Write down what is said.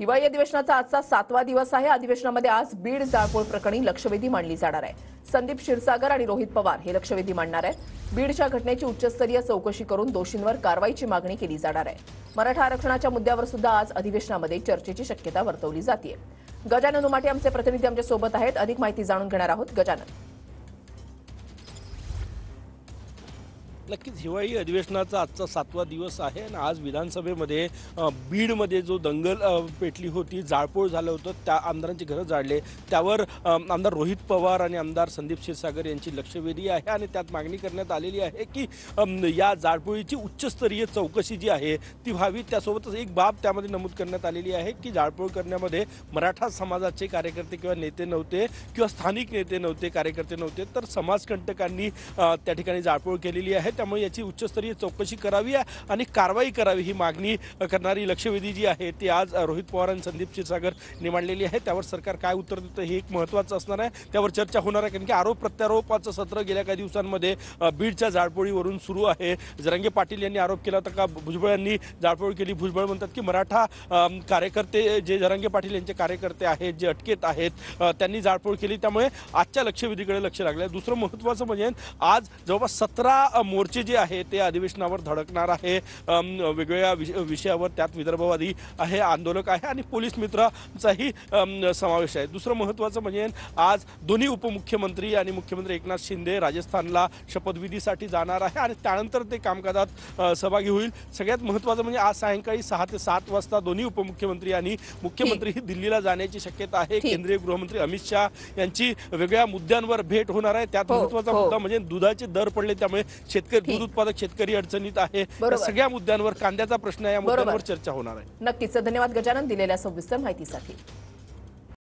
हिवाळी अधिवेशनाचा आजचा 7वा दिवस आहे। अधिवेशनामध्ये आज बीड जाळपोळ प्रकरणी लक्षवेधी मांडली जाणार आहे। संदीप क्षीरसागर आणि रोहित पवार हे लक्षवेधी मांडणार आहेत। बीडच्या घटनेची उच्चस्तरीय चौकशी करून दोषींवर कारवाईची मागणी केली जाणार आहे। मराठा आरक्षणाच्या मुद्द्यावर सुद्धा आज अधिवेशनामध्ये चर्चेची शक्यता वर्तवली जाते। गजानन उमाटे आमचे प्रतिनिधी आमच्या सोबत आहेत। अधिक माहिती जाणून घेणार आहोत। गजानन, नक्कीच हिवाळी अधिवेशनाचा आजचा 7वा दिवस आहे आणि आज विधानसभेमध्ये बीडमध्ये जो दंगल पेटली होती, जाळपोळ झालं होतं, त्या आमदारांची घरं जाळले, त्यावर आमदार रोहित पवार आणि आमदार संदीप क्षीरसागर यांची लक्षवेधी आहे आणि त्यात मागणी करण्यात आलेली आहे की या जाळपोळीची उच्चस्तरीय चौकशी जी आहे ती व्हावी। त्यासोबतच एक बाब त्यामध्ये नमूद करण्यात आलेली आहे की जाळपोळ करण्यामध्ये मराठा समाजाचे कार्यकर्ते किंवा नेते नव्हते किंवा स्थानिक नेते नव्हते, कार्यकर्ते नव्हते, तर समाजकंटकांनी त्या ठिकाणी जाळपोळ केलेली आहे। त्यामुळे याची उच्चस्तरीय चौकशी करावी आणि कारवाई करावी ही मागणी करणारी लक्षवेधी जी आहे ती आज रोहित पवार आणि संदीप क्षीरसागर यांनी मांडलेली आहे। त्यावर सरकार काय उत्तर देतं हे एक महत्त्वाचं असणार आहे, त्यावर चर्चा होणार आहे। कारण की आरोप प्रत्यारोपाचं सत्र गेल्या काही दिवसांमध्ये बीडच्या जाळपोळीवरून सुरू आहे। जरांगे पाटील यांनी आरोप केला होता का भुजबळ यांनी जाळपोळ केली। भुजबळ म्हणतात की मराठा कार्यकर्ते जे जरांगे पाटील यांचे कार्यकर्ते आहेत, जे अटकेत आहेत, त्यांनी जाळपोळ केली। त्यामुळे आजच्या लक्षवेधीकडे लक्ष लागलं आहे। दुसरं महत्त्वाचं म्हणजे आज जवळपास 17 मोर्चे जे आहे ते अधिवेशनावर धडकणार आहे। वेगवेगळ्या विषयावर त्यात विदर्भवादी आहे, आंदोलक आहे आणि पोलीस मित्रांचाही समावेश आहे। दुसरं महत्त्वाचं म्हणजे आज दोन्ही उपमुख्यमंत्री आणि मुख्यमंत्री एकनाथ शिंदे राजस्थानला शपथविधीसाठी जाणार आहे आणि त्यानंतर ते कामकाजात सहभागी होईल। सगळ्यात महत्त्वाचं म्हणजे आज सायंकाळी 6 ते 7 वाजता दोन्ही उपमुख्यमंत्री आणि मुख्यमंत्री ही दिल्लीला जाण्याची शक्यता आहे। केंद्रीय गृहमंत्री अमित शहा यांची वेगवेगळ्या मुद्द्यांवर भेट होणार आहे। त्यात महत्त्वाचा मुद्दा म्हणजे दुधाचे दर पडले, त्यामुळे दूध उत्पादक शेतकरी अडचणीत आहे। सगळ्या मुद्द्यांवर, कांद्याचा प्रश्न, या मुद्द्यांवर चर्चा होणार आहे। नक्कीच, धन्यवाद गजानन दिलेल्या सविस्तर माहितीसाठी।